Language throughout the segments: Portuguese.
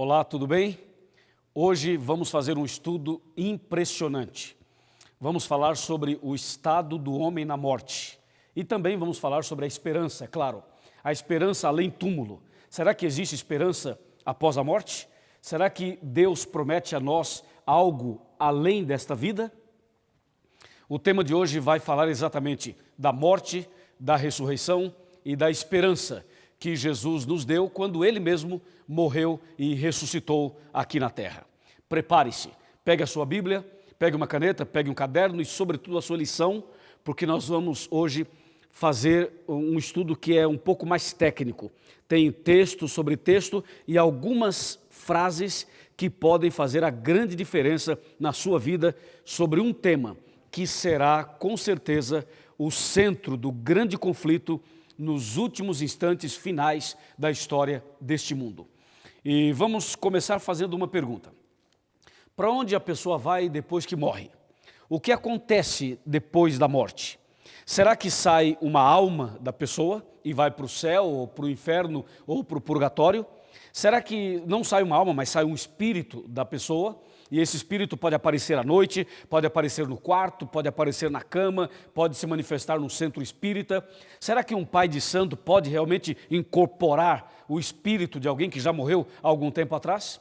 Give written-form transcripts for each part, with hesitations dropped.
Olá, tudo bem? Hoje vamos fazer um estudo impressionante. Vamos falar sobre o estado do homem na morte. E também vamos falar sobre a esperança, é claro. A esperança além túmulo. Será que existe esperança após a morte? Será que Deus promete a nós algo além desta vida? O tema de hoje vai falar exatamente da morte, da ressurreição e da esperança que Jesus nos deu quando Ele mesmo morreu e ressuscitou aqui na terra. Prepare-se, pegue a sua Bíblia, pegue uma caneta, pegue um caderno e sobretudo a sua lição, porque nós vamos hoje fazer um estudo que é um pouco mais técnico. Tem texto sobre texto e algumas frases que podem fazer a grande diferença na sua vida sobre um tema que será com certeza o centro do grande conflito nos últimos instantes finais da história deste mundo. E vamos começar fazendo uma pergunta. Para onde a pessoa vai depois que morre? O que acontece depois da morte? Será que sai uma alma da pessoa e vai para o céu, ou para o inferno, ou para o purgatório? Será que não sai uma alma, mas sai um espírito da pessoa? E esse espírito pode aparecer à noite, pode aparecer no quarto, pode aparecer na cama, pode se manifestar no centro espírita. Será que um pai de santo pode realmente incorporar o espírito de alguém que já morreu há algum tempo atrás?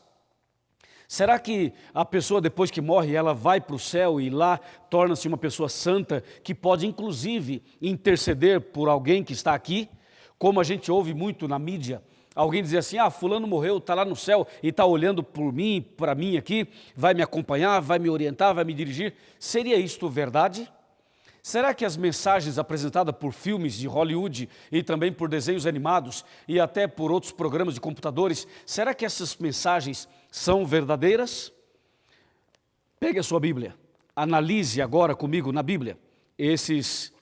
Será que a pessoa depois que morre, ela vai para o céu e lá torna-se uma pessoa santa que pode inclusive interceder por alguém que está aqui? Como a gente ouve muito na mídia, alguém dizer assim, fulano morreu, está lá no céu e está olhando por mim, para mim aqui, vai me acompanhar, vai me orientar, vai me dirigir. Seria isto verdade? Será que as mensagens apresentadas por filmes de Hollywood e também por desenhos animados e até por outros programas de computadores, será que essas mensagens são verdadeiras? Pegue a sua Bíblia, analise agora comigo na Bíblia esses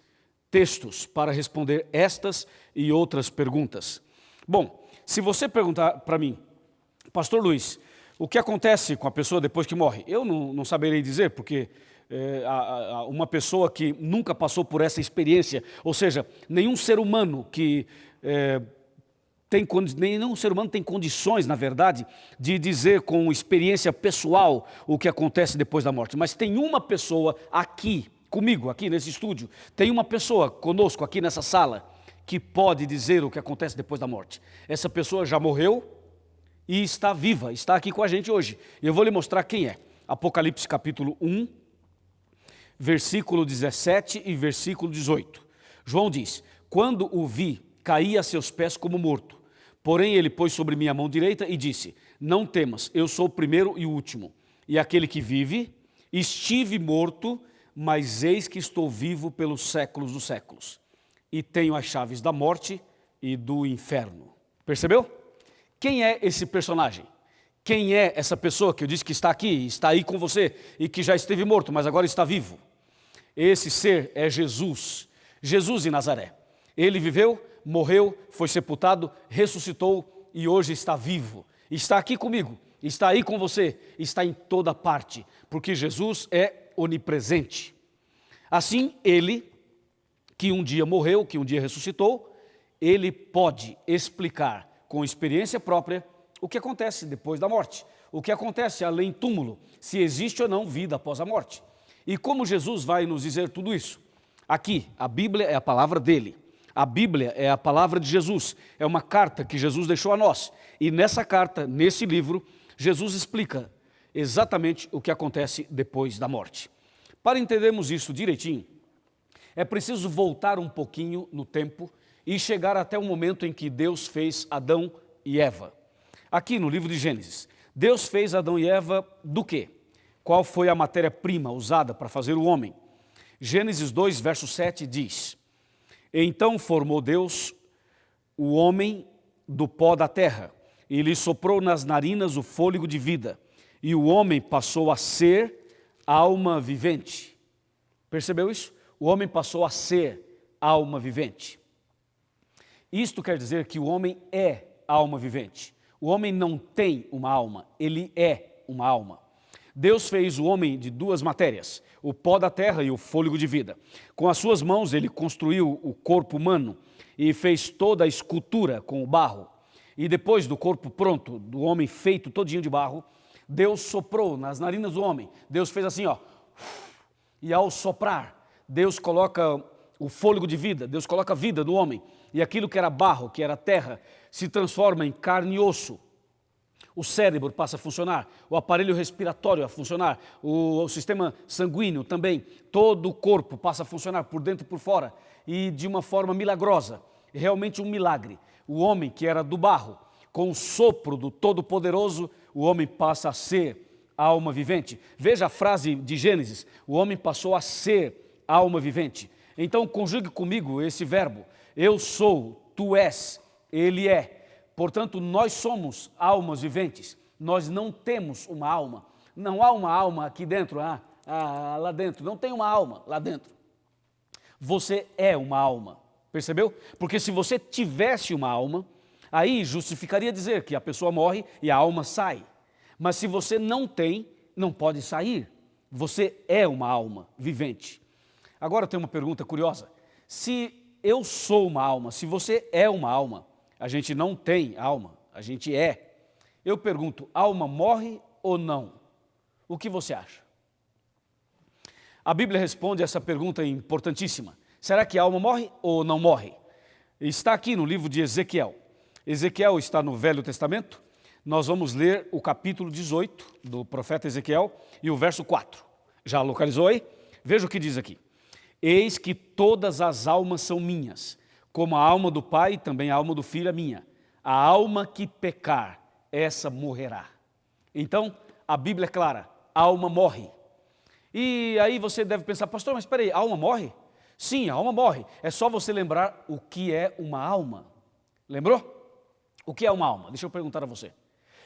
textos para responder estas e outras perguntas. Bom, se você perguntar para mim, Pastor Luiz, o que acontece com a pessoa depois que morre? Eu não saberei dizer, porque uma pessoa que nunca passou por essa experiência, ou seja, nenhum ser humano tem condições, na verdade, de dizer com experiência pessoal o que acontece depois da morte. Mas tem uma pessoa aqui, comigo, aqui nesse estúdio, tem uma pessoa conosco aqui nessa sala, que pode dizer o que acontece depois da morte. Essa pessoa já morreu e está viva, está aqui com a gente hoje. E eu vou lhe mostrar quem é. Apocalipse capítulo 1, versículo 17 e versículo 18. João diz, quando o vi, caí a seus pés como morto. Porém ele pôs sobre mim a mão direita e disse, não temas, eu sou o primeiro e o último. E aquele que vive, estive morto, mas eis que estou vivo pelos séculos dos séculos. E tenho as chaves da morte e do inferno. Percebeu? Quem é esse personagem? Quem é essa pessoa que eu disse que está aqui, está aí com você e que já esteve morto, mas agora está vivo? Esse ser é Jesus, Jesus de Nazaré. Ele viveu, morreu, foi sepultado, ressuscitou e hoje está vivo. Está aqui comigo, está aí com você, está em toda parte, porque Jesus é onipresente. Assim, ele que um dia morreu, que um dia ressuscitou, ele pode explicar com experiência própria o que acontece depois da morte, o que acontece além túmulo, se existe ou não vida após a morte. E como Jesus vai nos dizer tudo isso? Aqui, a Bíblia é a palavra dele, a Bíblia é a palavra de Jesus, é uma carta que Jesus deixou a nós. E nessa carta, nesse livro, Jesus explica exatamente o que acontece depois da morte. Para entendermos isso direitinho, é preciso voltar um pouquinho no tempo e chegar até o momento em que Deus fez Adão e Eva. Aqui no livro de Gênesis, Deus fez Adão e Eva do quê? Qual foi a matéria-prima usada para fazer o homem? Gênesis 2, verso 7 diz, então formou Deus o homem do pó da terra e lhe soprou nas narinas o fôlego de vida e o homem passou a ser alma vivente. Percebeu isso? O homem passou a ser alma vivente. Isto quer dizer que o homem é alma vivente. O homem não tem uma alma, ele é uma alma. Deus fez o homem de duas matérias, o pó da terra e o fôlego de vida. Com as suas mãos ele construiu o corpo humano e fez toda a escultura com o barro. E depois do corpo pronto, do homem feito todinho de barro, Deus soprou nas narinas do homem. Deus fez assim, ó. E ao soprar, Deus coloca o fôlego de vida, Deus coloca a vida no homem. E aquilo que era barro, que era terra, se transforma em carne e osso. O cérebro passa a funcionar, o aparelho respiratório a funcionar, o sistema sanguíneo também. Todo o corpo passa a funcionar por dentro e por fora. E de uma forma milagrosa, realmente um milagre. O homem que era do barro, com o sopro do Todo-Poderoso, o homem passa a ser alma vivente. Veja a frase de Gênesis, o homem passou a ser alma vivente. Então conjugue comigo esse verbo, eu sou, tu és, ele é. Portanto, nós somos almas viventes, nós não temos uma alma. Não há uma alma aqui dentro, lá dentro, não tem uma alma lá dentro. Você é uma alma, percebeu? Porque se você tivesse uma alma, aí justificaria dizer que a pessoa morre e a alma sai. Mas se você não tem, não pode sair. Você é uma alma vivente. Agora tem uma pergunta curiosa. Se eu sou uma alma, se você é uma alma, a gente não tem alma, a gente é. Eu pergunto, alma morre ou não? O que você acha? A Bíblia responde essa pergunta importantíssima. Será que a alma morre ou não morre? Está aqui no livro de Ezequiel. Ezequiel está no Velho Testamento. Nós vamos ler o capítulo 18 do profeta Ezequiel e o verso 4. Já localizou aí? Veja o que diz aqui. Eis que todas as almas são minhas, como a alma do Pai, também a alma do Filho é minha. A alma que pecar, essa morrerá. Então, a Bíblia é clara, a alma morre. E aí você deve pensar, pastor, mas espera aí, a alma morre? Sim, a alma morre. É só você lembrar o que é uma alma. Lembrou? O que é uma alma? Deixa eu perguntar a você.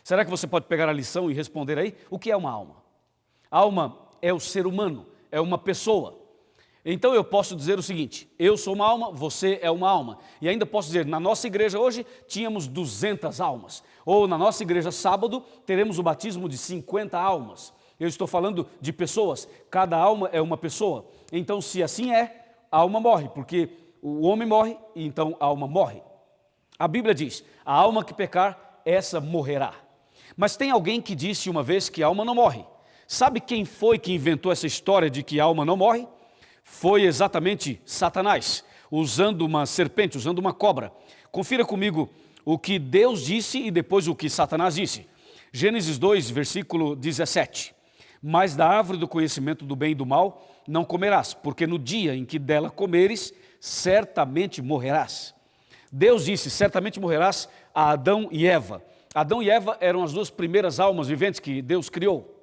Será que você pode pegar a lição e responder aí? O que é uma alma? A alma é o ser humano, é uma pessoa. Então eu posso dizer o seguinte, eu sou uma alma, você é uma alma. E ainda posso dizer, na nossa igreja hoje tínhamos 200 almas. Ou na nossa igreja sábado teremos o batismo de 50 almas. Eu estou falando de pessoas, cada alma é uma pessoa. Então se assim é, a alma morre, porque o homem morre e então a alma morre. A Bíblia diz, a alma que pecar, essa morrerá. Mas tem alguém que disse uma vez que a alma não morre. Sabe quem foi que inventou essa história de que a alma não morre? Foi exatamente Satanás, usando uma serpente, usando uma cobra. Confira comigo o que Deus disse e depois o que Satanás disse. Gênesis 2, versículo 17. Mas da árvore do conhecimento do bem e do mal não comerás, porque no dia em que dela comeres, certamente morrerás. Deus disse, certamente morrerás a Adão e Eva. Adão e Eva eram as duas primeiras almas viventes que Deus criou.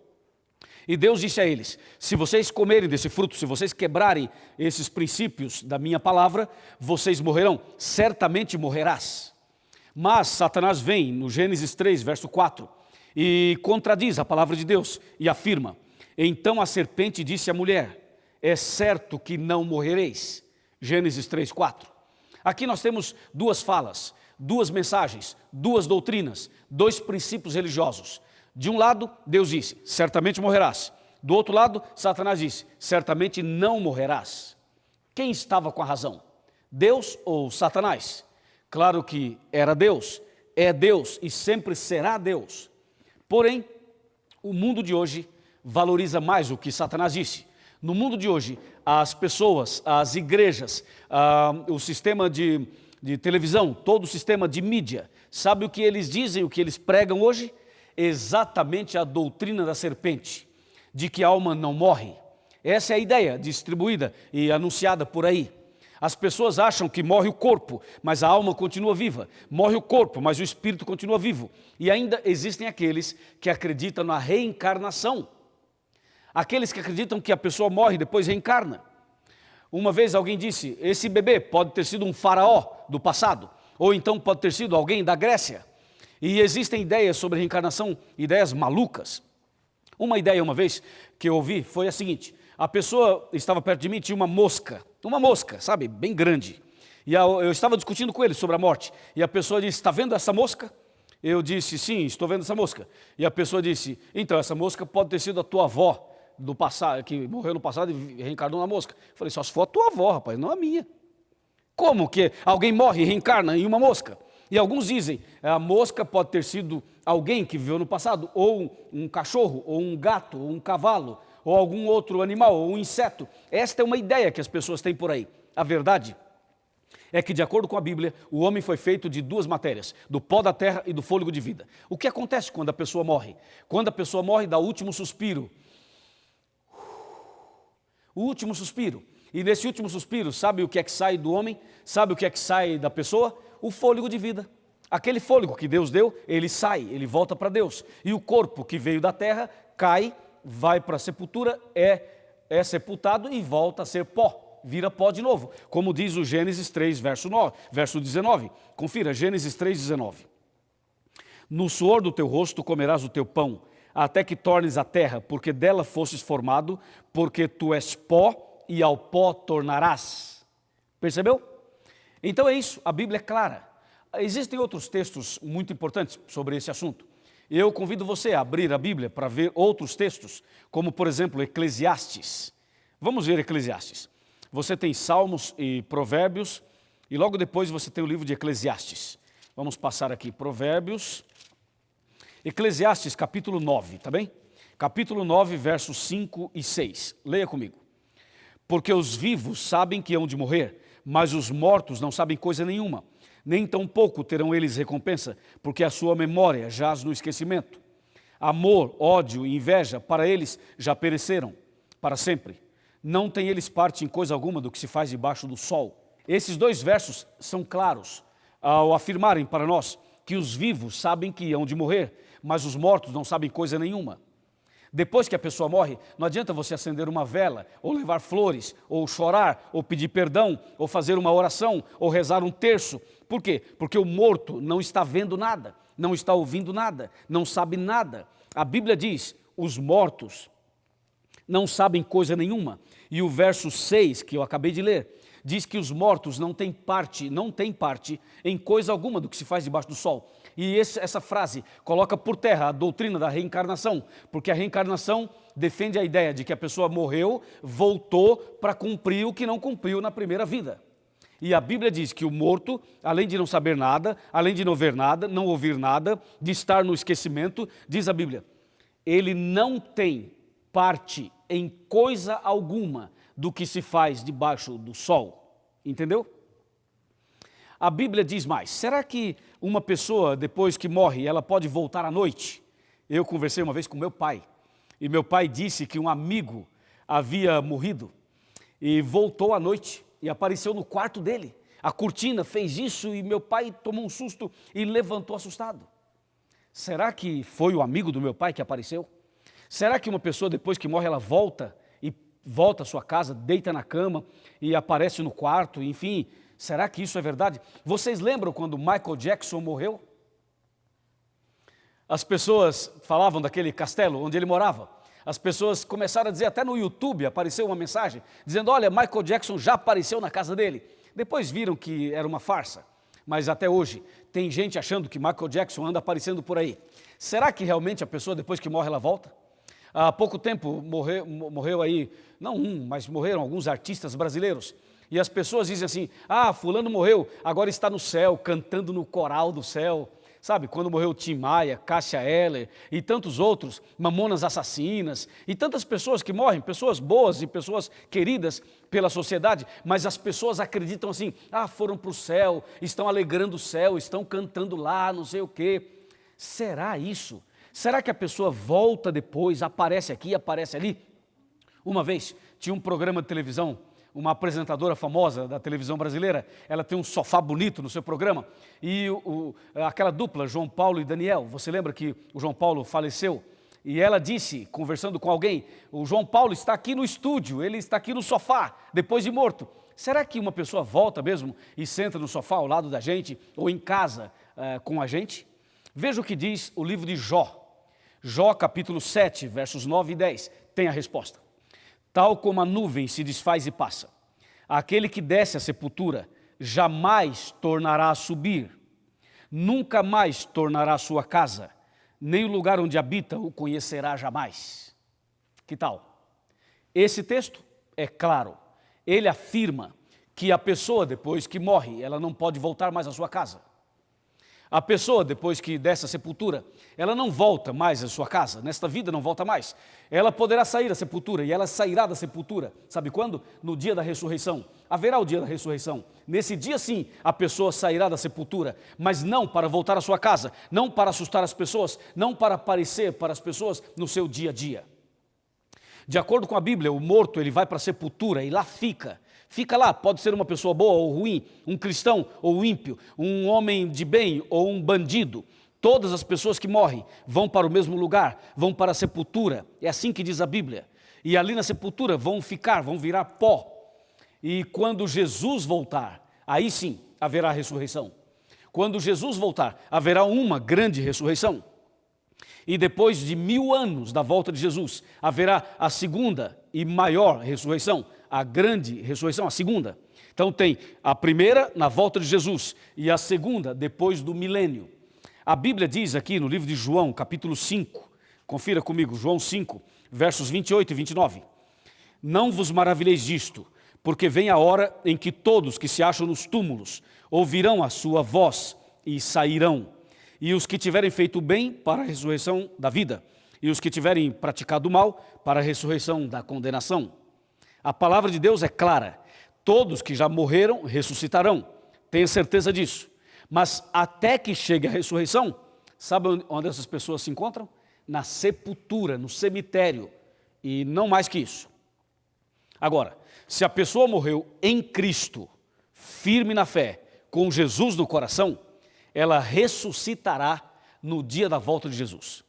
E Deus disse a eles, se vocês comerem desse fruto, se vocês quebrarem esses princípios da minha palavra, vocês morrerão, certamente morrerás. Mas Satanás vem no Gênesis 3, verso 4, e contradiz a palavra de Deus e afirma, então a serpente disse à mulher, é certo que não morrereis. Gênesis 3, 4. Aqui nós temos duas falas, duas mensagens, duas doutrinas, dois princípios religiosos. De um lado, Deus disse, certamente morrerás. Do outro lado, Satanás disse, certamente não morrerás. Quem estava com a razão? Deus ou Satanás? Claro que era Deus, é Deus e sempre será Deus. Porém, o mundo de hoje valoriza mais o que Satanás disse. No mundo de hoje, as pessoas, as igrejas, o sistema de televisão, todo o sistema de mídia, sabe o que eles dizem, o que eles pregam hoje? Exatamente a doutrina da serpente, de que a alma não morre. Essa é a ideia distribuída e anunciada por aí. As pessoas acham que morre o corpo, mas a alma continua viva. Morre o corpo, mas o espírito continua vivo. E ainda existem aqueles que acreditam na reencarnação. Aqueles que acreditam que a pessoa morre e depois reencarna. Uma vez alguém disse, esse bebê pode ter sido um faraó do passado, ou então pode ter sido alguém da Grécia. E existem ideias sobre reencarnação, ideias malucas. Uma ideia uma vez que eu ouvi foi a seguinte, a pessoa estava perto de mim, tinha uma mosca, sabe, bem grande. E eu estava discutindo com ele sobre a morte, e a pessoa disse, está vendo essa mosca? Eu disse, sim, estou vendo essa mosca. E a pessoa disse, então essa mosca pode ter sido a tua avó do passado, que morreu no passado e reencarnou na mosca. Eu falei, só se for a tua avó, rapaz, não a minha. Como que alguém morre e reencarna em uma mosca? E alguns dizem, a mosca pode ter sido alguém que viveu no passado, ou um cachorro, ou um gato, ou um cavalo, ou algum outro animal, ou um inseto. Esta é uma ideia que as pessoas têm por aí. A verdade é que, de acordo com a Bíblia, o homem foi feito de duas matérias, do pó da terra e do fôlego de vida. O que acontece quando a pessoa morre? Quando a pessoa morre, dá o último suspiro. O último suspiro. E nesse último suspiro, sabe o que é que sai do homem? Sabe o que é que sai da pessoa? O fôlego de vida. Aquele fôlego que Deus deu, ele sai, ele volta para Deus. E o corpo que veio da terra cai, vai para a sepultura, é sepultado e volta a ser pó, vira pó de novo. Como diz o Gênesis 3, verso 19. Confira, Gênesis 3, 19. No suor do teu rosto comerás o teu pão, até que tornes a terra, porque dela fostes formado, porque tu és pó, e ao pó tornarás. Percebeu? Então é isso, a Bíblia é clara. Existem outros textos muito importantes sobre esse assunto. Eu convido você a abrir a Bíblia para ver outros textos, como por exemplo Eclesiastes. Vamos ver Eclesiastes. Você tem Salmos e Provérbios, e logo depois você tem o livro de Eclesiastes. Vamos passar aqui, Provérbios, Eclesiastes capítulo 9, tá bem? Capítulo 9, versos 5 e 6. Leia comigo. Porque os vivos sabem que hão de morrer, mas os mortos não sabem coisa nenhuma. Nem tampouco terão eles recompensa, porque a sua memória jaz no esquecimento. Amor, ódio e inveja, para eles já pereceram, para sempre. Não têm eles parte em coisa alguma do que se faz debaixo do sol. Esses dois versos são claros ao afirmarem para nós que os vivos sabem que hão de morrer, mas os mortos não sabem coisa nenhuma. Depois que a pessoa morre, não adianta você acender uma vela, ou levar flores, ou chorar, ou pedir perdão, ou fazer uma oração, ou rezar um terço. Por quê? Porque o morto não está vendo nada, não está ouvindo nada, não sabe nada. A Bíblia diz, os mortos não sabem coisa nenhuma. E o verso 6, que eu acabei de ler, diz que os mortos não têm parte em coisa alguma do que se faz debaixo do sol. E essa frase coloca por terra a doutrina da reencarnação, porque a reencarnação defende a ideia de que a pessoa morreu, voltou para cumprir o que não cumpriu na primeira vida. E a Bíblia diz que o morto, além de não saber nada, além de não ver nada, não ouvir nada, de estar no esquecimento, diz a Bíblia, ele não tem parte em coisa alguma do que se faz debaixo do sol. Entendeu? A Bíblia diz mais, será que uma pessoa, depois que morre, ela pode voltar à noite? Eu conversei uma vez com meu pai, e meu pai disse que um amigo havia morrido, e voltou à noite, e apareceu no quarto dele. A cortina fez isso, e meu pai tomou um susto, e levantou assustado. Será que foi o amigo do meu pai que apareceu? Será que uma pessoa, depois que morre, ela volta à sua casa, deita na cama, e aparece no quarto, enfim... Será que isso é verdade? Vocês lembram quando Michael Jackson morreu? As pessoas falavam daquele castelo onde ele morava. As pessoas começaram a dizer, até no YouTube apareceu uma mensagem, dizendo, olha, Michael Jackson já apareceu na casa dele. Depois viram que era uma farsa, mas até hoje tem gente achando que Michael Jackson anda aparecendo por aí. Será que realmente a pessoa, depois que morre, ela volta? Há pouco tempo morreu aí, não um, mas morreram alguns artistas brasileiros. E as pessoas dizem assim, fulano morreu, agora está no céu, cantando no coral do céu. Sabe, quando morreu Tim Maia, Cássia Eller e tantos outros, Mamonas Assassinas, e tantas pessoas que morrem, pessoas boas e pessoas queridas pela sociedade, mas as pessoas acreditam assim, foram para o céu, estão alegrando o céu, estão cantando lá, não sei o quê. Será isso? Será que a pessoa volta depois, aparece aqui, aparece ali? Uma vez, tinha um programa de televisão, uma apresentadora famosa da televisão brasileira, ela tem um sofá bonito no seu programa, e aquela dupla, João Paulo e Daniel, você lembra que o João Paulo faleceu? E ela disse, conversando com alguém, o João Paulo está aqui no estúdio, ele está aqui no sofá, depois de morto. Será que uma pessoa volta mesmo e senta no sofá ao lado da gente, ou em casa com a gente? Veja o que diz o livro de Jó. Jó capítulo 7, versos 9 e 10, tem a resposta. Tal como a nuvem se desfaz e passa, aquele que desce à sepultura jamais tornará a subir, nunca mais tornará a sua casa, nem o lugar onde habita o conhecerá jamais. Que tal? Esse texto é claro, ele afirma que a pessoa depois que morre, ela não pode voltar mais à sua casa. A pessoa, depois que dessa sepultura, ela não volta mais à sua casa, nesta vida não volta mais. Ela poderá sair da sepultura, e ela sairá da sepultura. Sabe quando? No dia da ressurreição. Haverá o dia da ressurreição. Nesse dia, sim, a pessoa sairá da sepultura, mas não para voltar à sua casa, não para assustar as pessoas, não para aparecer para as pessoas no seu dia a dia. De acordo com a Bíblia, o morto ele vai para a sepultura e lá fica. Fica lá, pode ser uma pessoa boa ou ruim, um cristão ou ímpio, um homem de bem ou um bandido. Todas as pessoas que morrem vão para o mesmo lugar, vão para a sepultura. É assim que diz a Bíblia. E ali na sepultura vão ficar, vão virar pó. E quando Jesus voltar, aí sim haverá ressurreição. Quando Jesus voltar, haverá uma grande ressurreição. E depois de 1000 anos da volta de Jesus, haverá a segunda e maior ressurreição, a grande ressurreição, a segunda. Então tem a primeira na volta de Jesus e a segunda depois do milênio. A Bíblia diz aqui no livro de João, capítulo 5, confira comigo, João 5, versos 28 e 29. Não vos maravilheis disto, porque vem a hora em que todos que se acham nos túmulos ouvirão a sua voz e sairão. E os que tiverem feito o bem para a ressurreição da vida, e os que tiverem praticado o mal para a ressurreição da condenação. A palavra de Deus é clara, todos que já morreram ressuscitarão, tenha certeza disso. Mas até que chegue a ressurreição, sabe onde essas pessoas se encontram? Na sepultura, no cemitério, e não mais que isso. Agora, se a pessoa morreu em Cristo, firme na fé, com Jesus no coração, ela ressuscitará no dia da volta de Jesus.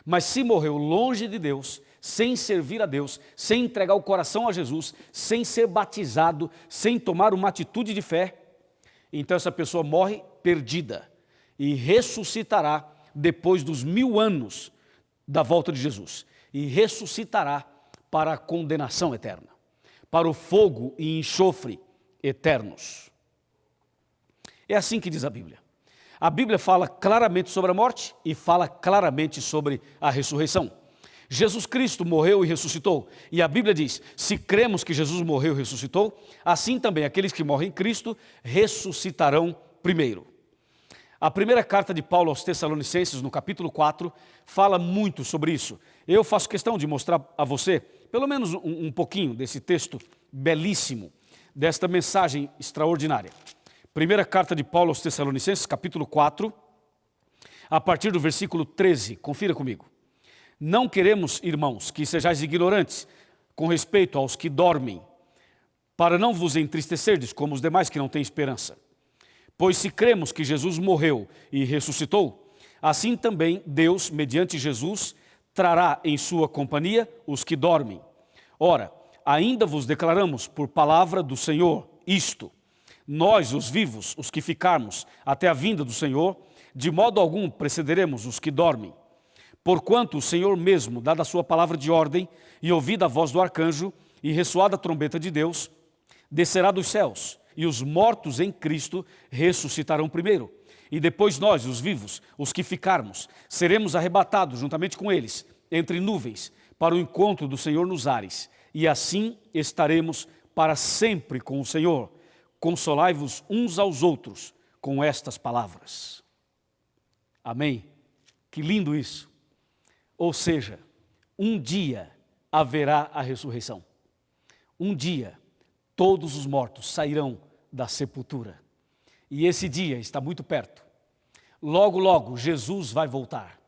Mas se morreu longe de Deus, sem servir a Deus, sem entregar o coração a Jesus, sem ser batizado, sem tomar uma atitude de fé, então essa pessoa morre perdida e ressuscitará depois dos 1000 anos da volta de Jesus. E ressuscitará para a condenação eterna, para o fogo e enxofre eternos. É assim que diz a Bíblia. A Bíblia fala claramente sobre a morte e fala claramente sobre a ressurreição. Jesus Cristo morreu e ressuscitou. E a Bíblia diz, se cremos que Jesus morreu e ressuscitou, assim também aqueles que morrem em Cristo ressuscitarão primeiro. A primeira carta de Paulo aos Tessalonicenses, no capítulo 4, fala muito sobre isso. Eu faço questão de mostrar a você, pelo menos um pouquinho desse texto belíssimo, desta mensagem extraordinária. Primeira carta de Paulo aos Tessalonicenses, capítulo 4, a partir do versículo 13, confira comigo. Não queremos, irmãos, que sejais ignorantes com respeito aos que dormem, para não vos entristecerdes como os demais que não têm esperança. Pois se cremos que Jesus morreu e ressuscitou, assim também Deus, mediante Jesus, trará em sua companhia os que dormem. Ora, ainda vos declaramos por palavra do Senhor isto: nós, os vivos, os que ficarmos até a vinda do Senhor, de modo algum precederemos os que dormem. Porquanto o Senhor mesmo, dada a sua palavra de ordem, e ouvida a voz do arcanjo, e ressoada a trombeta de Deus, descerá dos céus, e os mortos em Cristo ressuscitarão primeiro. E depois nós, os vivos, os que ficarmos, seremos arrebatados juntamente com eles, entre nuvens, para o encontro do Senhor nos ares. E assim estaremos para sempre com o Senhor. Consolai-vos uns aos outros com estas palavras. Amém? Que lindo isso. Ou seja, um dia haverá a ressurreição. Um dia todos os mortos sairão da sepultura. E esse dia está muito perto. Logo, logo, Jesus vai voltar.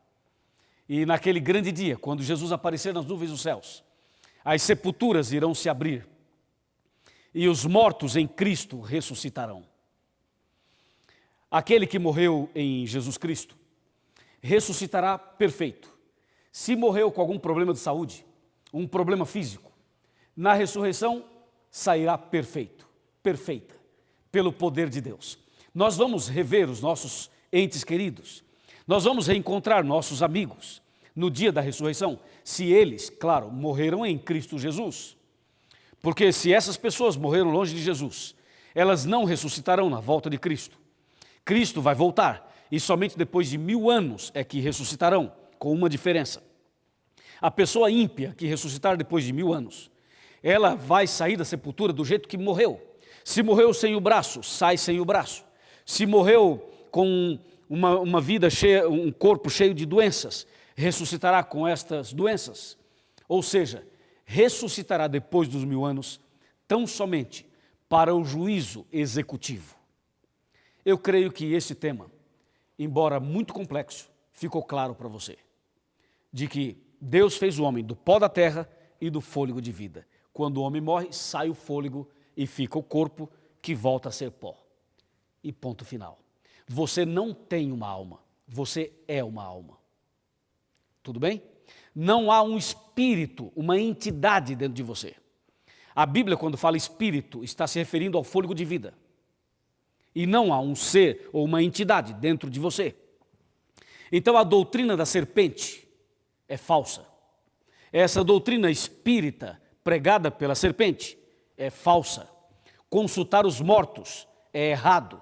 E naquele grande dia, quando Jesus aparecer nas nuvens dos céus, as sepulturas irão se abrir. E os mortos em Cristo ressuscitarão. Aquele que morreu em Jesus Cristo ressuscitará perfeito. Se morreu com algum problema de saúde, um problema físico, na ressurreição sairá perfeito, perfeita, pelo poder de Deus. Nós vamos rever os nossos entes queridos, nós vamos reencontrar nossos amigos no dia da ressurreição, se eles, claro, morreram em Cristo Jesus. Porque se essas pessoas morreram longe de Jesus, elas não ressuscitarão na volta de Cristo. Cristo vai voltar e somente depois de 1000 anos é que ressuscitarão, com uma diferença. A pessoa ímpia que ressuscitar depois de 1000 anos, ela vai sair da sepultura do jeito que morreu. Se morreu sem o braço, sai sem o braço. Se morreu com uma vida cheia, um corpo cheio de doenças, ressuscitará com estas doenças. Ou seja, ressuscitará depois dos 1000 anos, tão somente para o juízo executivo. Eu creio que esse tema, embora muito complexo, ficou claro para você. De que Deus fez o homem do pó da terra e do fôlego de vida. Quando o homem morre, sai o fôlego e fica o corpo que volta a ser pó. E ponto final. Você não tem uma alma, você é uma alma. Tudo bem? Não há um espírito, uma entidade dentro de você. A Bíblia, quando fala espírito, está se referindo ao fôlego de vida. E não há um ser ou uma entidade dentro de você. Então a doutrina da serpente é falsa. Essa doutrina espírita pregada pela serpente é falsa. Consultar os mortos é errado.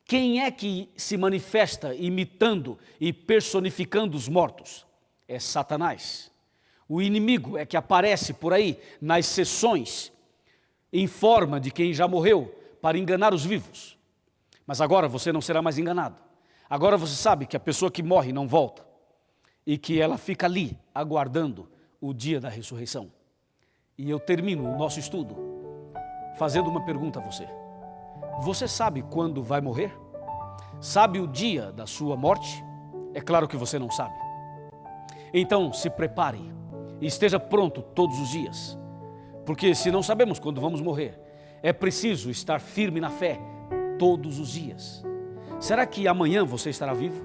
Quem é que se manifesta imitando e personificando os mortos? É Satanás. O inimigo é que aparece por aí nas sessões em forma de quem já morreu para enganar os vivos. Mas agora você não será mais enganado. Agora você sabe que a pessoa que morre não volta e que ela fica ali aguardando o dia da ressurreição. E eu termino o nosso estudo fazendo uma pergunta a você. Você sabe quando vai morrer? Sabe o dia da sua morte? É claro que você não sabe. Então se prepare e esteja pronto todos os dias. Porque se não sabemos quando vamos morrer, é preciso estar firme na fé todos os dias. Será que amanhã você estará vivo?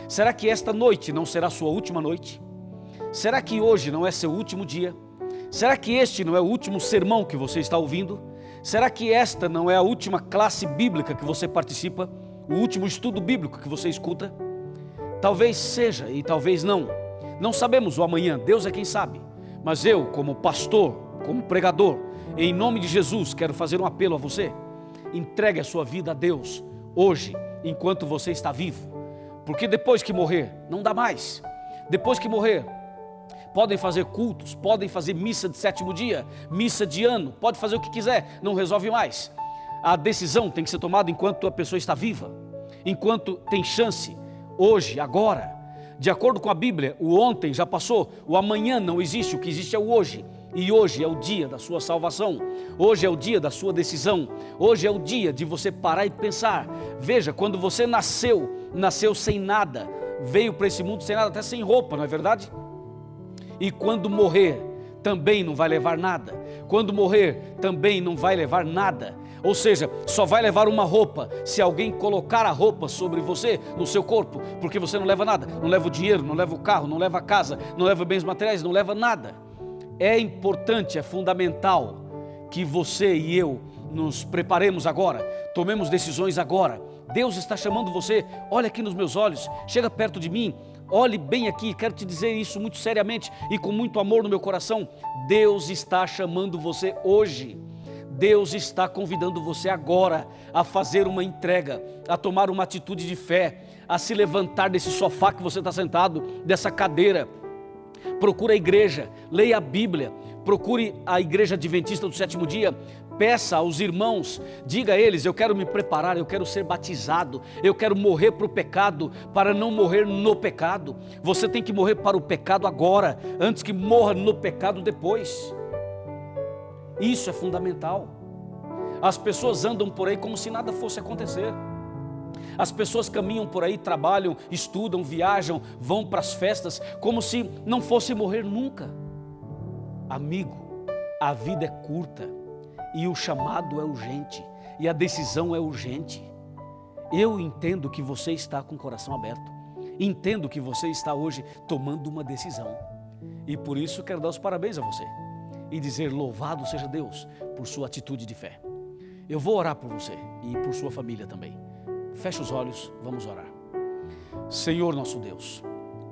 Será que esta noite não será sua última noite? Será que hoje não é seu último dia? Será que este não é o último sermão que você está ouvindo? Será que esta não é a última classe bíblica que você participa? O último estudo bíblico que você escuta? Talvez seja e talvez não. Não sabemos o amanhã, Deus é quem sabe. Mas eu, como pastor, como pregador, em nome de Jesus, quero fazer um apelo a você. Entregue a sua vida a Deus hoje, enquanto você está vivo. Porque depois que morrer, não dá mais. Depois que morrer, podem fazer cultos, podem fazer missa de 7º dia, missa de ano, pode fazer o que quiser, não resolve mais. A decisão tem que ser tomada enquanto a pessoa está viva, enquanto tem chance, hoje, agora. De acordo com a Bíblia, o ontem já passou, o amanhã não existe, o que existe é o hoje. E hoje é o dia da sua salvação, hoje é o dia da sua decisão, hoje é o dia de você parar e pensar. Veja, quando você nasceu sem nada, veio para esse mundo sem nada, até sem roupa, não é verdade? E quando morrer, também não vai levar nada. Quando morrer, também não vai levar nada. Ou seja, só vai levar uma roupa se alguém colocar a roupa sobre você, no seu corpo, porque você não leva nada. Não leva o dinheiro, não leva o carro, não leva a casa, não leva bens materiais, não leva nada. É importante, é fundamental que você e eu nos preparemos agora, tomemos decisões agora. Deus está chamando você, olha aqui nos meus olhos, chega perto de mim, olhe bem aqui, quero te dizer isso muito seriamente e com muito amor no meu coração. Deus está chamando você hoje. Deus está convidando você agora a fazer uma entrega, a tomar uma atitude de fé, a se levantar desse sofá que você está sentado, dessa cadeira. Procure a igreja, leia a Bíblia, procure a igreja adventista do 7º dia, peça aos irmãos, diga a eles, eu quero me preparar, eu quero ser batizado, eu quero morrer para o pecado, para não morrer no pecado. Você tem que morrer para o pecado agora, antes que morra no pecado depois. Isso é fundamental. As pessoas andam por aí como se nada fosse acontecer. As pessoas caminham por aí, trabalham, estudam, viajam, vão para as festas, como se não fosse morrer nunca. Amigo, a vida é curta e o chamado é urgente e a decisão é urgente. Eu entendo que você está com o coração aberto, entendo que você está hoje tomando uma decisão e por isso quero dar os parabéns a você e dizer louvado seja Deus por sua atitude de fé. Eu vou orar por você e por sua família também. Feche os olhos, vamos orar. Senhor nosso Deus,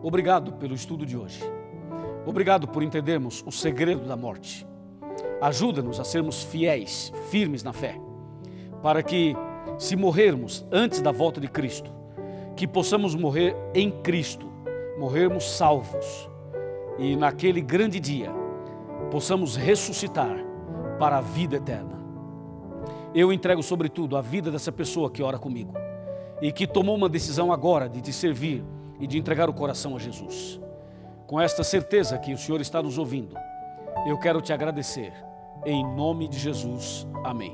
obrigado pelo estudo de hoje. Obrigado por entendermos o segredo da morte. Ajuda-nos a sermos fiéis, firmes na fé, para que, se morrermos antes da volta de Cristo, que possamos morrer em Cristo, morrermos salvos, e naquele grande dia, possamos ressuscitar para a vida eterna. Eu entrego sobretudo a vida dessa pessoa que ora comigo. e que tomou uma decisão agora de te servir e de entregar o coração a Jesus. Com esta certeza que o Senhor está nos ouvindo, eu quero te agradecer. Em nome de Jesus. Amém.